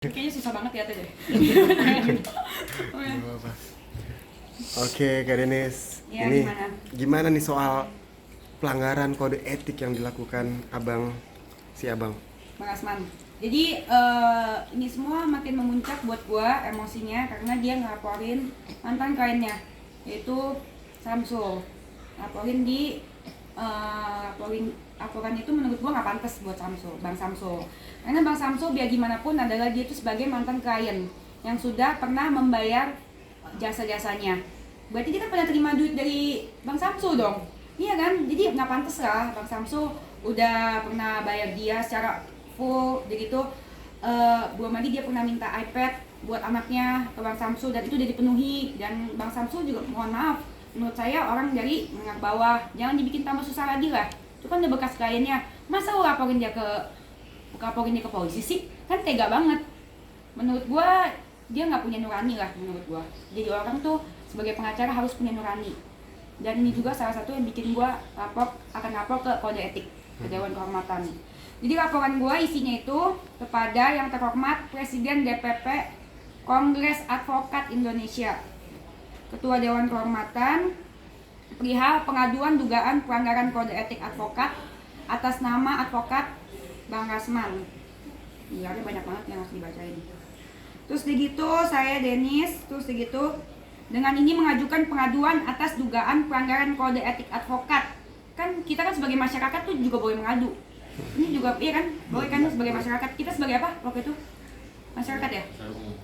Kayaknya susah banget ya deh. Oke, Kak Denis. Ya, ini gimana nih soal pelanggaran kode etik yang dilakukan Abang Bang Asman? Jadi ini semua makin memuncak buat gua emosinya karena dia ngelaporin mantan kliennya, yaitu Samsul. Laporin di laporan itu menurut gua nggak pantas buat Bang Samsul. Karena Bang Samsul biar gimana pun adalah dia itu sebagai mantan klien yang sudah pernah membayar jasa-jasanya. Berarti dia kan pernah terima duit dari Bang Samsul dong. Iya kan? Jadi nggak pantas lah Bang Samsul udah pernah bayar dia secara full. Jadi itu belum lagi dia pernah minta iPad buat anaknya ke Bang Samsul dan itu udah dipenuhi. Dan Bang Samsul juga mohon maaf, menurut saya orang dari menengah bawah, jangan dibikin tambah susah lagi lah. Itu kan udah bekas kliennya, masa lo laporin dia ke polisi sih? Kan tega banget. Menurut gua dia nggak punya nurani lah menurut gua. Jadi orang tuh sebagai pengacara harus punya nurani. Dan ini juga salah satu yang bikin gua akan lapor ke kode etik, ke Dewan Kehormatan. Jadi laporan gua isinya itu kepada yang terhormat Presiden DPP Kongres Advokat Indonesia, Ketua Dewan Kehormatan, perihal pengaduan dugaan pelanggaran kode etik advokat atas nama advokat Bang Rasman. Iya, ada banyak banget yang harus dibacain. Terus begitu saya Denis, terus begitu dengan ini mengajukan pengaduan atas dugaan pelanggaran kode etik advokat. Kan kita kan sebagai masyarakat tuh juga boleh mengadu. Ini juga iya kan? Boleh kan sebagai masyarakat. Kita sebagai apa waktu itu? Masyarakat ya?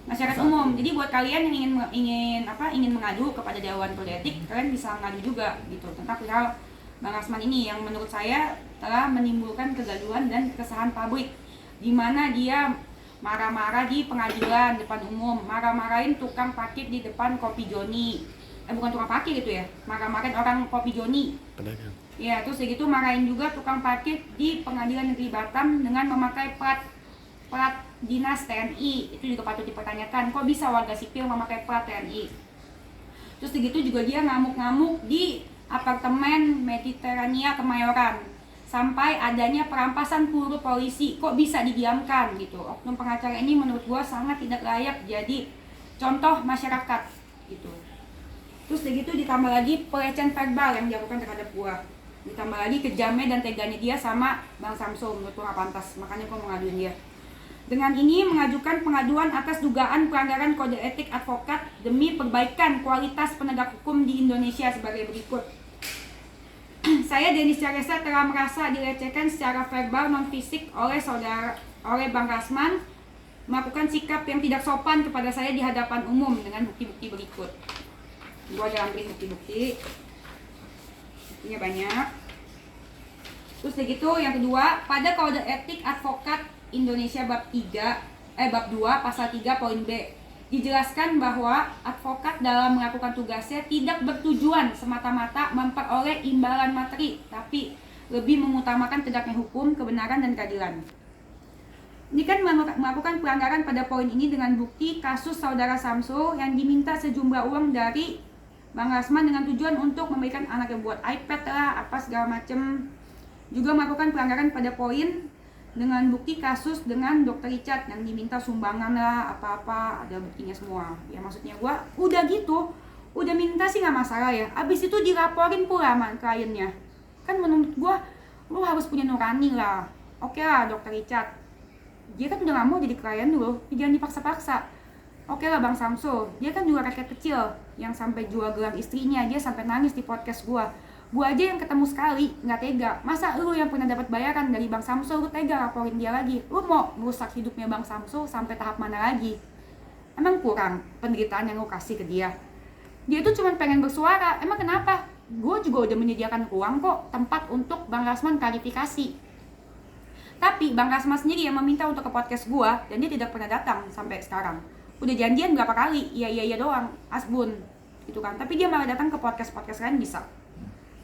Masyarakat umum. Jadi buat kalian yang ingin mengadu kepada Dewan Kode Etik, kalian bisa mengadu juga gitu tentang perihal Bang Rasman ini yang menurut saya telah menimbulkan kegaduhan dan keresahan publik, di mana dia marah-marah di pengadilan depan umum, marah-marahin tukang parkir di depan Kopi Joni. Bukan tukang parkir gitu ya, marah-marahin orang Kopi Joni. Pedagang. Ya, terus begitu marahin juga tukang parkir di Pengadilan Negeri Batam dengan memakai plat dinas TNI. Itu juga patut dipertanyakan, kok bisa warga sipil memakai plat TNI. Terus begitu juga dia ngamuk-ngamuk di apartemen Mediterania Kemayoran sampai adanya perampasan peluru polisi. Kok bisa didiamkan gitu. Oknum pengacara ini menurut gua sangat tidak layak jadi contoh masyarakat gitu. Terus begitu ditambah lagi pelecehan verbal yang dilakukan terhadap gua, ditambah lagi kejamnya dan teganya dia sama Bang Samsul. Menurut gua gak pantas, makanya gua mau ngaduin dia. Dengan ini mengajukan pengaduan atas dugaan pelanggaran kode etik advokat demi perbaikan kualitas penegak hukum di Indonesia sebagai berikut. Saya Denis Charesa telah merasa dilecehkan secara verbal non fisik oleh Bang Rasman, melakukan sikap yang tidak sopan kepada saya di hadapan umum dengan bukti-bukti berikut. Gua ada ambil bukti-bukti. Buktinya banyak. Terus begitu yang kedua, pada kode etik advokat Indonesia bab 2 pasal 3 poin B dijelaskan bahwa advokat dalam melakukan tugasnya tidak bertujuan semata-mata memperoleh imbalan materi, tapi lebih mengutamakan tegaknya hukum, kebenaran dan keadilan. Ini kan melakukan pelanggaran pada poin ini dengan bukti kasus saudara Samsul yang diminta sejumlah uang dari Bang Rasman dengan tujuan untuk memberikan anaknya buat iPad lah, apa segala macem. Juga melakukan pelanggaran pada poin dengan bukti kasus dengan Dr. Richard yang diminta sumbangan lah, apa-apa, ada buktinya semua. Ya maksudnya gua udah gitu, udah minta sih nggak masalah ya. Abis itu dilaporin pula sama kliennya. Kan menurut gua lu harus punya nurani lah. Oke lah Dr. Richard, dia kan udah nggak mau jadi klien dulu, jangan dipaksa-paksa. Oke lah Bang Samsul, dia kan juga rakyat kecil yang sampai jual gelang istrinya, dia sampai nangis di podcast gua. Gua aja yang ketemu sekali nggak tega. Masa lu yang pernah dapat bayaran dari Bang Samsul lu tega laporin dia lagi? Lu mau merusak hidupnya Bang Samsul sampai tahap mana lagi? Emang kurang penderitaan yang lu kasih ke dia? Dia tuh cuma pengen bersuara. Emang kenapa? Gua juga udah menyediakan ruang kok, tempat untuk Bang Rasman klarifikasi. Tapi Bang Rasman sendiri yang meminta untuk ke podcast gua dan dia tidak pernah datang sampai sekarang. Udah janjian berapa kali? Iya doang, asbun gitu kan. Tapi dia malah datang ke podcast lain bisa.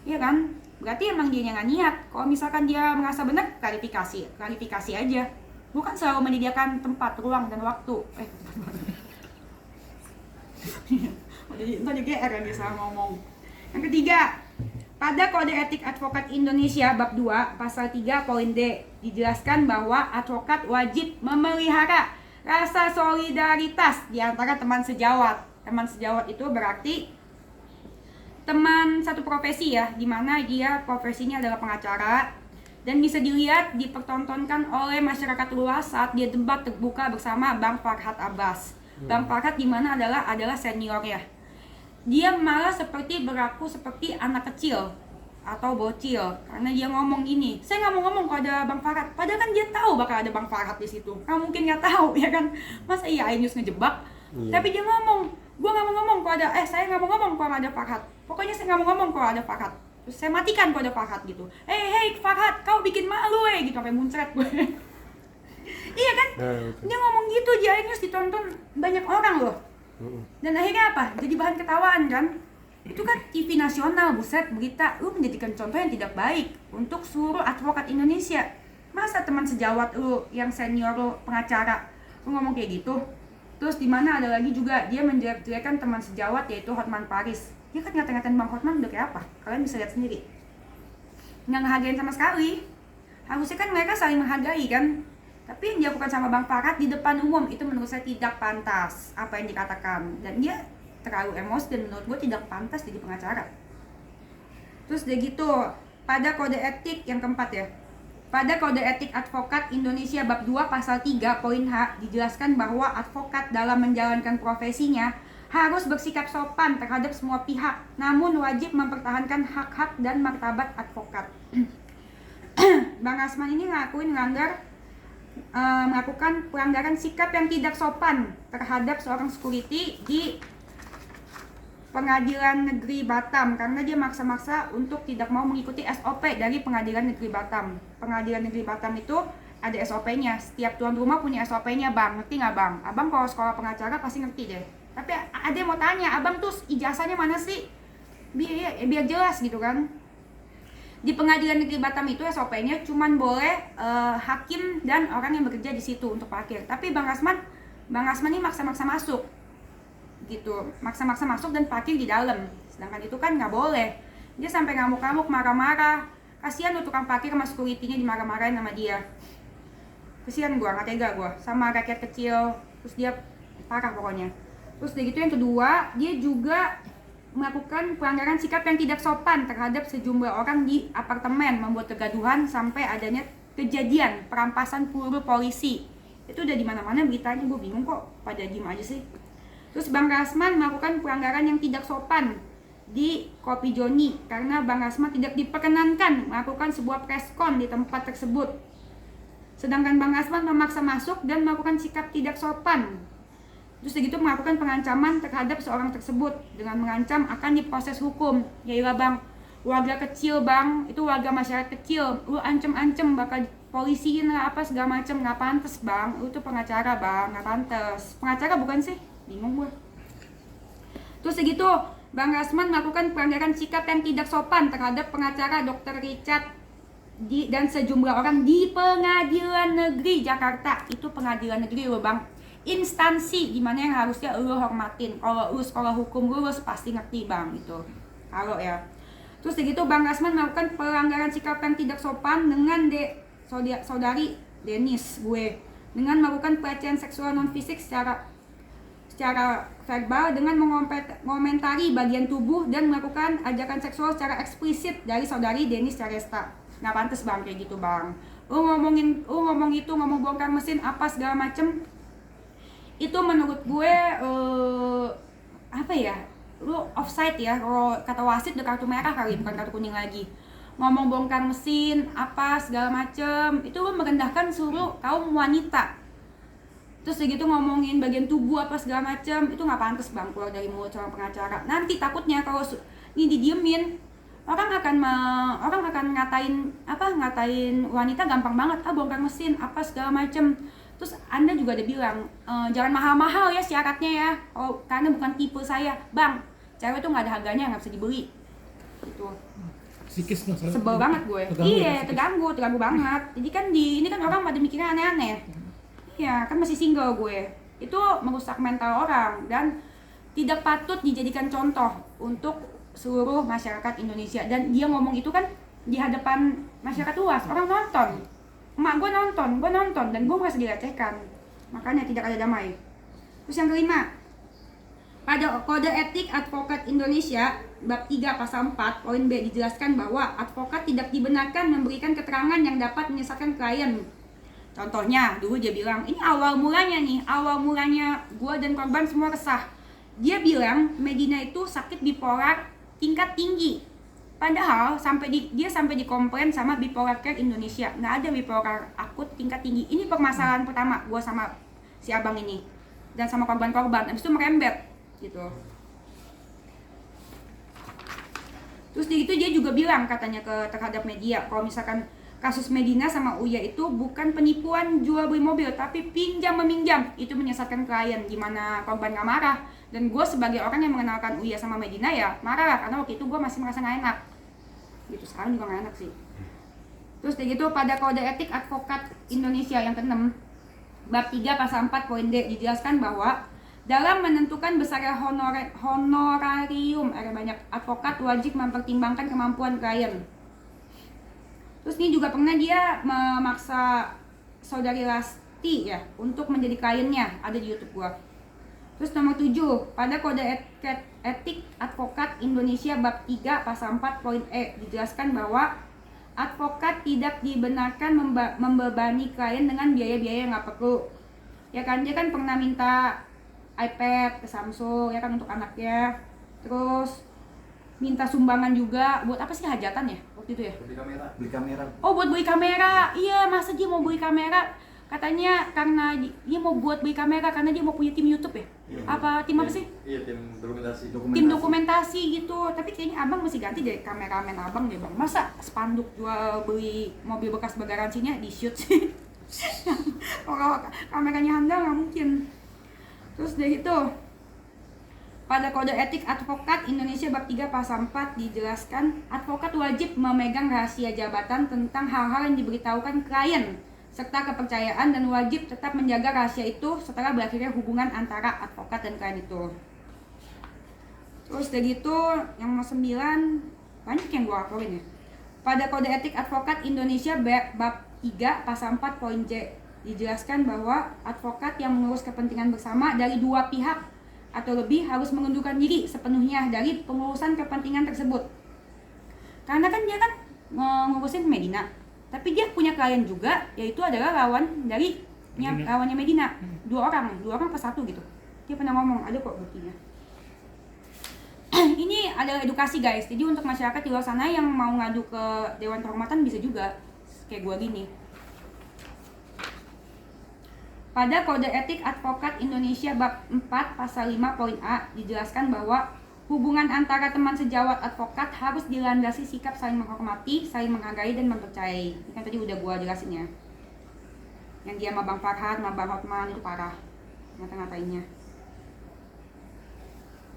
Iya kan? Berarti emang dia nggak niat. Kalau misalkan dia merasa benar, klarifikasi aja. Bukan selalu menyediakan tempat, ruang, dan waktu. Udah GR yang dia salah ngomong. Yang ketiga, pada Kode Etik Advokat Indonesia bab 2 pasal 3 poin D dijelaskan bahwa advokat wajib memelihara rasa solidaritas di antara teman sejawat. Teman sejawat itu berarti teman satu profesi ya, dimana dia profesinya adalah pengacara dan bisa dilihat dipertontonkan oleh masyarakat luas saat dia debat terbuka bersama Bang Farhad Abbas. Bang Farhad dimana adalah seniornya. Dia malah seperti berlaku seperti anak kecil atau bocil karena dia ngomong gini, saya nggak mau ngomong kalau ada Bang Farhad, padahal kan dia tahu bakal ada Bang Farhad di situ. Kamu mungkin nggak tahu ya kan, masa iya Ainus ngejebak? Tapi dia ngomong, gua nggak mau ngomong kalau ada, saya nggak mau ngomong kalau ada Farhad. Pokoknya saya nggak mau ngomong kalau ada Farhad. Terus saya matikan kalau ada Farhad gitu. Hey Farhad, kau bikin malu gitu sampai muncrat gue. Iya kan? Dia ngomong gitu di Ainus ditonton banyak orang loh. Dan akhirnya apa? Jadi bahan ketawaan kan? Itu kan TV nasional, buset, berita lu menjadikan contoh yang tidak baik untuk seluruh advokat Indonesia. Masa teman sejawat lu yang senior lu pengacara lu ngomong kayak gitu? Terus di mana ada lagi juga dia menjelek-jelekan teman sejawat yaitu Hotman Paris. Dia kan ngata-ngatain Bang Hotman udah kayak apa? Kalian bisa lihat sendiri. Nggak ngehargain sama sekali. Harusnya kan mereka saling menghargai kan? Tapi yang dilakukan sama Bang Farhad di depan umum itu menurut saya tidak pantas apa yang dikatakan. Dan dia terlalu emosi dan menurut gue tidak pantas jadi pengacara. Terus udah gitu, pada kode etik yang keempat ya, pada kode etik advokat Indonesia bab 2 pasal 3 poin H dijelaskan bahwa advokat dalam menjalankan profesinya harus bersikap sopan terhadap semua pihak, namun wajib mempertahankan hak-hak dan martabat advokat. Bang Asman ini melakukan pelanggaran sikap yang tidak sopan terhadap seorang security di Pengadilan Negeri Batam karena dia maksa-maksa untuk tidak mau mengikuti SOP dari Pengadilan Negeri Batam. Pengadilan Negeri Batam itu ada SOP-nya. Setiap tuan rumah punya SOP-nya, Bang. Ngerti nggak, Bang? Abang kalau sekolah pengacara pasti ngerti deh. Tapi ada yang mau tanya, Abang tuh ijazahnya mana sih? Biar jelas gitu kan. Di Pengadilan Negeri Batam itu SOP-nya cuman boleh hakim dan orang yang bekerja di situ untuk parkir. Tapi Bang Asman ini maksa-maksa masuk. Gitu, maksa-maksa masuk dan parkir di dalam. Sedangkan itu kan nggak boleh. Dia sampai ngamuk-ngamuk, marah-marah. Kasihan tuh tukang parkir sama security-nya dimarah-marahin sama dia. Kasihan gua, nggak tega gua sama rakyat kecil. Terus dia parah pokoknya. Terus dari itu yang kedua, dia juga melakukan pelanggaran sikap yang tidak sopan terhadap sejumlah orang di apartemen, membuat kegaduhan sampai adanya kejadian perampasan peluru polisi. Itu udah di mana-mana beritanya, gue bingung kok pada diem aja sih. Terus Bang Rasman melakukan pelanggaran yang tidak sopan di Kopi Joni karena Bang Rasman tidak diperkenankan melakukan sebuah preskon di tempat tersebut. Sedangkan Bang Rasman memaksa masuk dan melakukan sikap tidak sopan. Terus begitu melakukan pengancaman terhadap seorang tersebut dengan mengancam akan diproses hukum. Yailah Bang, warga kecil Bang, itu warga masyarakat kecil, lu ancem-ancem bakal polisiin lah apa segala macem, nggak pantas Bang, lu tuh pengacara Bang, nggak pantas. Pengacara bukan sih? Bingung gue. Terus segitu Bang Rasman melakukan pelanggaran sikap yang tidak sopan terhadap pengacara Dr. Richard dan sejumlah orang di Pengadilan Negeri Jakarta. Itu Pengadilan Negeri loh Bang, instansi dimana yang harusnya lu hormatin. Kalau lu sekolah hukum lu pasti ngerti Bang itu. Kalau ya. Terus segitu Bang Rasman melakukan pelanggaran sikap yang tidak sopan dengan saudari Denis gue dengan melakukan pelecehan seksual non fisik secara verbal dengan mengomentari bagian tubuh dan melakukan ajakan seksual secara eksplisit dari saudari Denis Charesta. Nggak pantas Bang kayak gitu Bang. Ngomong bongkar mesin apa segala macem. Itu menurut gue apa ya? Lu offside ya. Kalau kata wasit udah kartu merah kali, bukan kartu kuning lagi. Ngomong bongkar mesin apa segala macem. Itu lu merendahkan seluruh kaum wanita. Terus segitu ngomongin bagian tubuh apa segala macam, itu nggak pantas Bang keluar dari mulut seorang pengacara. Nanti takutnya kalau ini didiemin, orang akan ngatain wanita gampang banget, bongkar mesin apa segala macam. Terus Anda juga ada bilang jangan mahal-mahal ya syaratnya ya, karena bukan tipe saya Bang. Cewek tuh nggak ada harganya, nggak bisa dibeli. Gitu. Psikis sebel banget gue. Iya, terganggu banget. Jadi kan ini kan orang pada mikirnya aneh-aneh. Ya kan masih single gue. Itu merusak mental orang dan tidak patut dijadikan contoh untuk seluruh masyarakat Indonesia. Dan dia ngomong itu kan di hadapan masyarakat luas, orang nonton. Emak gue nonton dan gue merasa dilecehkan. makanya tidak ada damai. Terus yang kelima, pada Kode Etik Advokat Indonesia bab 3 pasal 4 poin B dijelaskan bahwa advokat tidak dibenarkan memberikan keterangan yang dapat menyesatkan klien. Contohnya, dulu dia bilang, ini awal mulanya gue dan korban semua resah. Dia bilang Medina itu sakit bipolar tingkat tinggi. Padahal dia sampai dikomplain sama Bipolar Care Indonesia. Nggak ada bipolar akut tingkat tinggi. Ini permasalahan pertama gue sama si abang ini. Dan sama korban-korban. Habis itu merembet gitu. Terus di itu dia juga bilang katanya terhadap media, kalau misalkan kasus Medina sama Uya itu bukan penipuan jual beli mobil, tapi pinjam meminjam. Itu menyesatkan klien, gimana korban gak marah. Dan gue sebagai orang yang mengenalkan Uya sama Medina ya marah lah, karena waktu itu gue masih merasa gak enak gitu. Sekarang juga gak enak sih. Terus kayak gitu, pada Kode Etik Advokat Indonesia yang ke-6 bab 3 pasal 4 poin D dijelaskan bahwa dalam menentukan besarnya honorarium advokat wajib mempertimbangkan kemampuan klien. Terus ini juga pernah dia memaksa saudari Lasti ya untuk menjadi kliennya, ada di YouTube gua. Terus nomor 7, pada Kode Etik Advokat Indonesia bab 3 pasal 4 poin E dijelaskan bahwa advokat tidak dibenarkan membebani klien dengan biaya-biaya yang nggak perlu. Ya kan, dia kan pernah minta iPad ke Samsung ya kan untuk anaknya. Terus minta sumbangan juga buat apa sih hajatan ya waktu itu ya? Beli kamera. Oh, buat beli kamera. Iya, masa dia mau beli kamera? Katanya karena dia mau buat beli kamera karena dia mau punya tim YouTube ya? Iya. Apa tim apa sih? Iya, tim dokumentasi. Tim dokumentasi gitu. Tapi kayaknya abang mesti ganti deh kameramen abang deh bang. Masa spanduk jual beli mobil bekas bergaransinya di shoot sih? Kalau kameranya handal nggak mungkin. Terus dari itu, pada Kode Etik Advokat Indonesia bab 3 pasal 4 dijelaskan advokat wajib memegang rahasia jabatan tentang hal-hal yang diberitahukan klien serta kepercayaan, dan wajib tetap menjaga rahasia itu setelah berakhirnya hubungan antara advokat dan klien itu. Terus dari itu yang nomor 9, banyak yang gue laporin ya. Pada Kode Etik Advokat Indonesia bab 3 pasal 4 poin J dijelaskan bahwa advokat yang mengurus kepentingan bersama dari dua pihak atau lebih harus mengundurkan diri sepenuhnya dari pengurusan kepentingan tersebut. Karena kan dia kan ngurusin Medina, tapi dia punya klien juga, yaitu adalah lawannya Medina. Dua orang per satu gitu. Dia pernah ngomong, ada kok buktinya. Ini adalah edukasi guys, jadi untuk masyarakat di luar sana yang mau ngadu ke Dewan Kehormatan bisa juga, kayak gua gini. Pada Kode Etik Advokat Indonesia bab 4 pasal 5 poin A dijelaskan bahwa hubungan antara teman sejawat advokat harus dilandasi sikap saling menghormati, saling menghargai, dan mempercayai. Ini kan tadi udah gua jelasin ya. Yang dia sama Bang Farhad, sama Bang Hotman itu parah ngata-ngatainnya.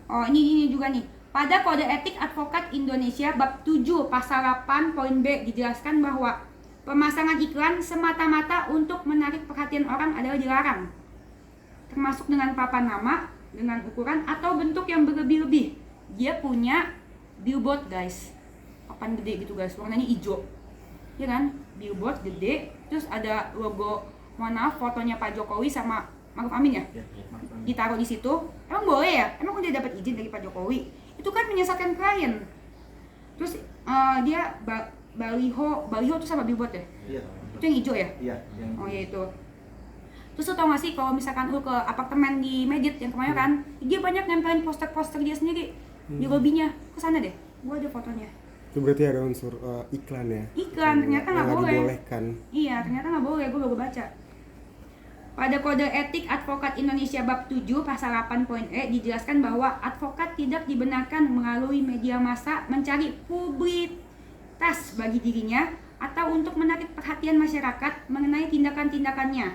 Oh, ini juga nih. Pada Kode Etik Advokat Indonesia bab 7 pasal 8 poin B dijelaskan bahwa pemasangan iklan semata-mata untuk menarik perhatian orang adalah dilarang, termasuk dengan papan nama, dengan ukuran atau bentuk yang berlebih-lebih. Dia punya billboard guys, papan gede gitu guys, warnanya hijau, ya kan? Billboard gede, terus ada logo, mohon maaf, fotonya Pak Jokowi sama Maruf Amin ya? Ditaruh di situ. Emang boleh ya? Emang udah dapat izin dari Pak Jokowi? Itu kan menyesatkan klien. Terus dia baliho tuh sama billboard ya? Iya. Itu yang hijau ya? Iya. Oh ya itu. Terus lo tau gak sih kalau misalkan lu ke apartemen di Medit yang kemarin kan, dia banyak nempelin poster-poster dia sendiri di lobbynya. Kesana deh, gua ada fotonya. Itu berarti ada unsur iklan ya? Iklan, ternyata nggak boleh. Dibolehkan. Iya, ternyata nggak boleh. Gua baru baca. Pada Kode Etik Advokat Indonesia bab 7 pasal 8 poin E dijelaskan bahwa advokat tidak dibenarkan melalui media massa mencari publisitas bagi dirinya atau untuk menarik perhatian masyarakat mengenai tindakan-tindakannya.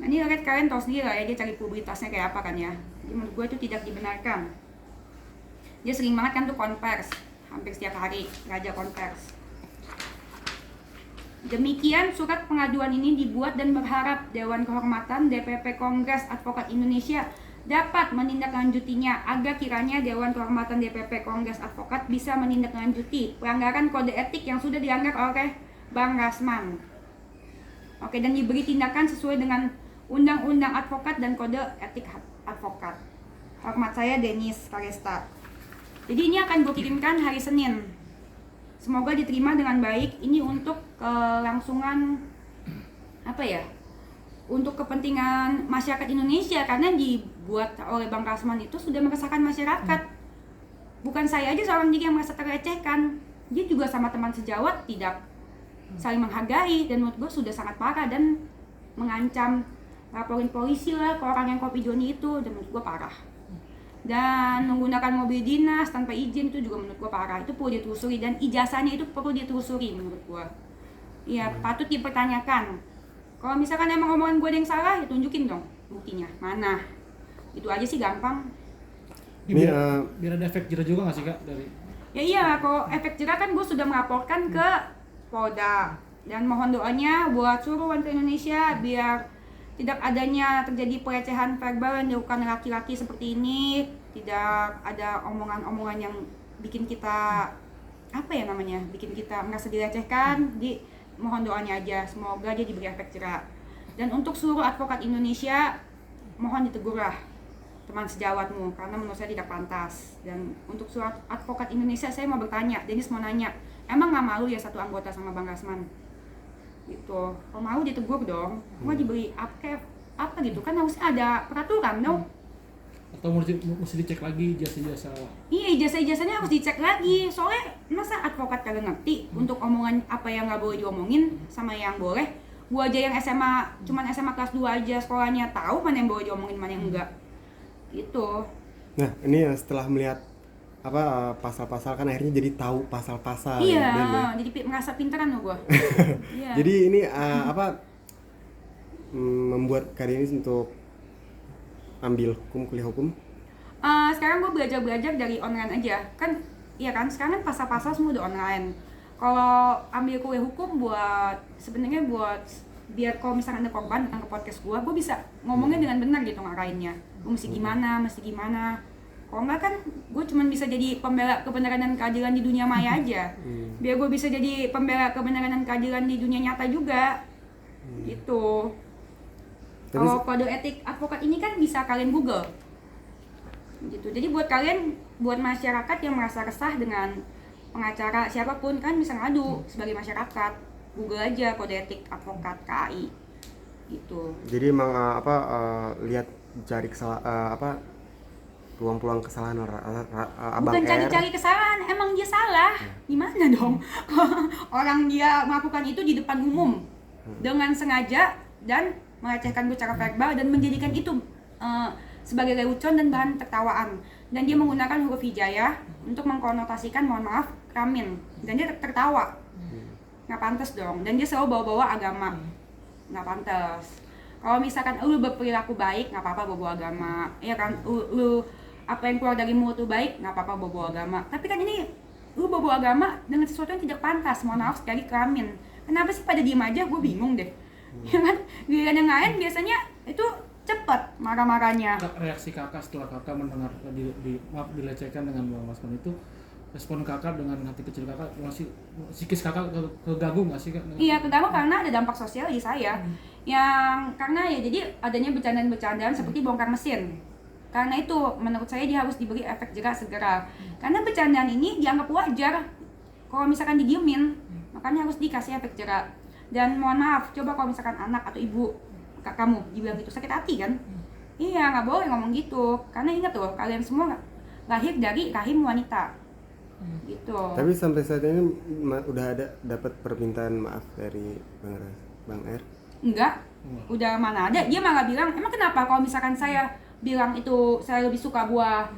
Nah ini kalian tahu sendiri lah ya, dia cari publisitasnya kayak apa kan ya. Jadi menurut gue itu tidak dibenarkan. Dia sering banget kan tuh konvers, hampir setiap hari raja konvers. Demikian surat pengaduan ini dibuat dan berharap Dewan Kehormatan DPP Kongres Advokat Indonesia dapat menindaklanjutinya agar kiranya Dewan Kehormatan DPP Kongres Advokat bisa menindaklanjuti pelanggaran kode etik yang sudah dilanggar oleh Bang Rasman. Oke, dan diberi tindakan sesuai dengan Undang-Undang Advokat dan Kode Etik Advokat. Hormat saya Denis Karesta. Jadi ini akan gue kirimkan hari Senin. Semoga diterima dengan baik. Ini untuk kelangsungan untuk kepentingan masyarakat Indonesia, karena dibuat oleh Bang Rasman itu sudah meresahkan masyarakat. Bukan saya aja seorang diri yang merasa terlecehkan, dia juga sama teman sejawat tidak saling menghargai, dan menurut gue sudah sangat parah dan mengancam laporin polisi lah ke orang yang kopi Joni itu, dan menurut gue parah. Dan menggunakan mobil dinas tanpa izin itu juga menurut gue parah, itu perlu ditelusuri, dan ijazahnya itu perlu ditelusuri menurut gue. Ya patut dipertanyakan. Kalau misalkan emang omongan gue ada yang salah, ya tunjukin dong buktinya, mana. Itu aja sih, gampang. Ini biar ada efek jerah juga nggak sih Kak dari? Ya iya, kalau efek jerah kan gue sudah melaporkan ke Polda. Dan mohon doanya buat seluruh warga Indonesia biar tidak adanya terjadi pelecehan verbal yang dilakukan laki-laki seperti ini. Tidak ada omongan-omongan yang bikin kita bikin kita merasa dilecehkan. Mohon doanya aja, semoga dia diberi efek jerah. Dan untuk seluruh advokat Indonesia, mohon ditegurlah teman sejawatmu, karena menurut saya tidak pantas. Dan untuk seluruh advokat Indonesia, saya mau bertanya, Denis mau nanya, emang gak malu ya satu anggota sama Bang Rasman? Gitu, kalau mau ditegur dong, mau diberi apa gitu, kan harusnya ada peraturan dong. Atau mesti dicek lagi ijazah-ijazah? Iya, ijazah-ijazahnya harus dicek lagi. Soalnya masa advokat kagak ngerti untuk omongan apa yang nggak boleh diomongin sama yang boleh. Gua aja yang SMA, cuman SMA kelas 2 aja sekolahnya, tahu mana yang boleh diomongin, mana yang enggak. Gitu. Nah, ini setelah melihat pasal-pasal kan akhirnya jadi tahu pasal-pasal. Iya, ya. jadi merasa pinteran loh gua. Iya. Jadi ini membuat kalian ini untuk ambil kuliah hukum? Sekarang gue belajar dari online aja kan, iya kan, sekarang kan pasal-pasal semua udah online. Kalau ambil kuliah hukum sebenarnya buat biar kalau misalnya ada korban datang ke podcast gue bisa ngomongnya dengan benar gitu ngarahinnya. Gue mesti gimana. Kalau enggak kan gue cuma bisa jadi pembela kebenaran dan keadilan di dunia maya aja. Biar gue bisa jadi pembela kebenaran dan keadilan di dunia nyata juga. Gitu. Kalau kode etik advokat ini kan bisa kalian Google gitu. Jadi buat masyarakat yang merasa resah dengan pengacara siapapun kan bisa ngadu sebagai masyarakat. Google aja kode etik advokat KAI gitu. Jadi emang lihat cari peluang-peluang kesalahan Abang bukan R. cari-cari kesalahan, emang dia salah. Gimana dong? Orang dia melakukan itu di depan umum dengan sengaja dan melecehkan gue secara verbal dan menjadikan itu sebagai lelucon dan bahan tertawaan. Dan dia menggunakan huruf hijaiyah untuk mengkonotasikan mohon maaf kelamin, dan dia tertawa. Nggak pantas dong. Dan dia selalu bawa-bawa agama. Nggak pantas. Kalau misalkan lu berperilaku baik, nggak apa-apa bawa agama. Ya kan, lu apa yang keluar dari mulut lu baik, nggak apa-apa bawa agama. Tapi kan ini lu bawa agama dengan sesuatu yang tidak pantas. Mohon maaf sekali, kelamin. Kenapa sih pada diem aja? Gue bingung deh. Ya kan, giliran yang lain biasanya itu cepet marah-marahnya. Reaksi kakak setelah kakak mendengar dilecehkan dengan Bang Rasman itu, respon kakak dengan hati kecil kakak, masih psikis kakak keganggu nggak sih Kak? Iya, keganggu karena ada dampak sosial di saya. Yang karena ya jadi adanya bercandaan-bercandaan seperti bongkar mesin. Karena itu menurut saya dia harus diberi efek jerah segera. Karena bercandaan ini dianggap wajar kalau misalkan didiemin, makanya harus dikasih efek jerah. Dan mohon maaf, coba kalau misalkan anak atau ibu kamu dibilang itu sakit hati kan? Iya, nggak boleh ngomong gitu. Karena ingat tuh, kalian semua lahir dari rahim wanita. Gitu. Tapi sampai saat ini udah ada dapat permintaan maaf dari Bang R? Enggak. Udah mana ada. Dia malah bilang, emang kenapa kalau misalkan saya bilang itu saya lebih suka buah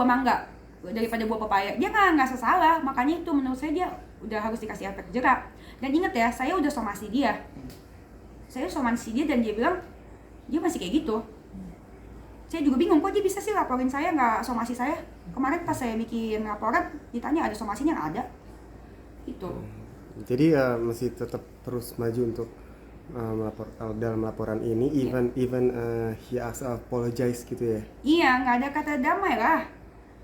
mangga daripada buah pepaya? Dia nggak salah. Makanya itu menurut saya dia udah harus dikasih efek jerah. Dan ingat ya, saya udah somasi dia. Dan dia bilang dia masih kayak gitu. Saya juga bingung, kok dia bisa sih laporin saya nggak somasi saya. Kemarin pas saya bikin laporan ditanya ada somasinya, nggak ada. Itu. Jadi masih tetap terus maju untuk dalam laporan ini, even he asked apologize gitu ya? Iya, nggak ada kata damai lah.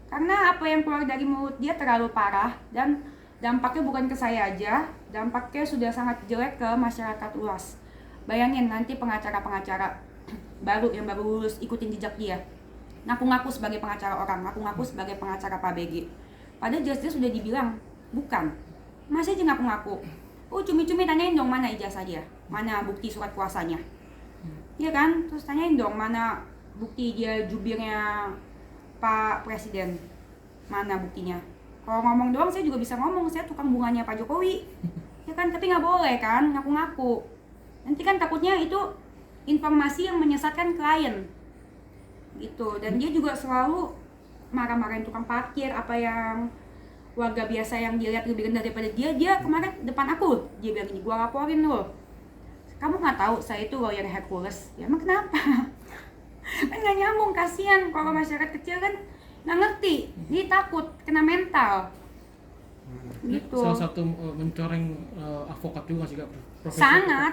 Karena apa yang keluar dari mulut dia terlalu parah dan dampaknya bukan ke saya aja, dampaknya sudah sangat jelek ke masyarakat luas. Bayangin nanti pengacara-pengacara baru yang baru lulus ikutin jejak dia, ngaku-ngaku sebagai pengacara orang, ngaku-ngaku sebagai pengacara Pak BG. Padahal jelas-jelas sudah dibilang bukan. Masih aja ngaku-ngaku. Oh, cumi-cumi tanyain dong mana ijazah dia, mana bukti surat kuasanya. Iya kan? Terus tanyain dong mana bukti dia jubirnya Pak Presiden. Mana buktinya? Kalau ngomong doang saya juga bisa ngomong, saya tukang bunganya Pak Jokowi. Ya kan? Tapi nggak boleh kan ngaku-ngaku. Nanti kan takutnya itu informasi yang menyesatkan klien. Gitu. Dan dia juga selalu marah-marahin tukang parkir, apa yang warga biasa yang dilihat lebih rendah daripada dia kemarin depan aku dia bilang gini, gua laporin lo, kamu nggak tahu saya itu lawyer Hercules. Ya emang kenapa? Kan nggak nyambung, kasihan kalau masyarakat kecil kan nggak ngerti, dia takut kena mental gitu. Salah satu mencoreng advokat juga sih Kak.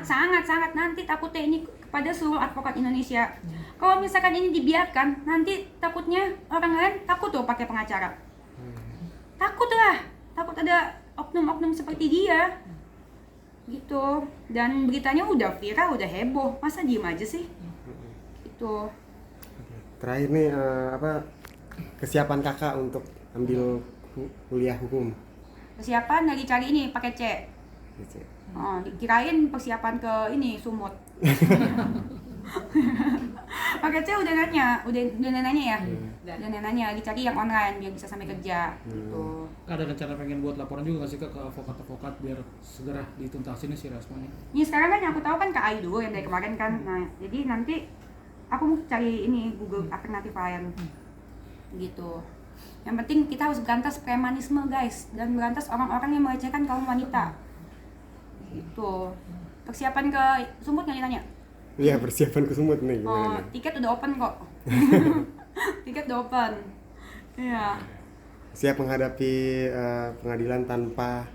sangat nanti takutnya ini kepada seluruh advokat Indonesia. Kalau misalkan ini dibiarkan, nanti takutnya orang lain takut tuh pakai pengacara. Takut ada oknum-oknum seperti dia gitu. Dan beritanya udah viral, udah heboh, masa diem aja sih gitu. Terakhir nih kesiapan kakak untuk ambil kuliah hukum? Persiapan lagi cari ini pakai C. Oh, dikirain persiapan ke ini sumut. Pakai C udah nanya ya. Udah nanya lagi cari yang online biar bisa sampai kerja gitu. Ada rencana pengen buat laporan juga nggak sih Kak ke advokat biar segera dituntasin si Rasmani? Ini sekarang kan yang aku tahu kan KAI dulu yang dari kemarin kan. Nah, jadi nanti aku mau cari ini Google alternatif lain gitu. Yang penting kita harus berantas premanisme guys, dan berantas orang-orang yang melecehkan kaum wanita gitu. Persiapan ke Sumut nggak ditanya? Iya, persiapan ke Sumut nih gimana? Tiket udah open kok. Tiket udah open. Iya. Siap menghadapi pengadilan tanpa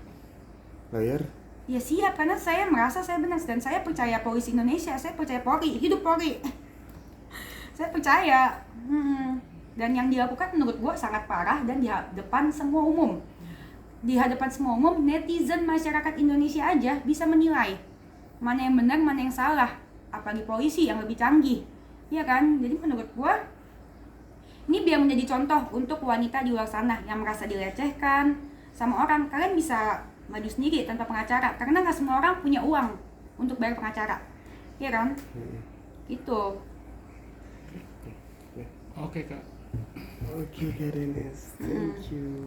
lawyer? Ya siap, karena saya merasa saya benar dan saya percaya polisi Indonesia, saya percaya Polri, hidup Polri. Saya percaya. Dan yang dilakukan menurut gua sangat parah dan di depan semua umum. Di hadapan semua umum, netizen masyarakat Indonesia aja bisa menilai mana yang benar, mana yang salah. Apalagi polisi yang lebih canggih. Iya kan? Jadi menurut gua ini biar menjadi contoh untuk wanita di luar sana yang merasa dilecehkan sama orang. Kalian bisa maju sendiri tanpa pengacara, karena nggak semua orang punya uang untuk bayar pengacara. Iya kan? Gitu. Oke Kak. Oke, Karenes. Thank you.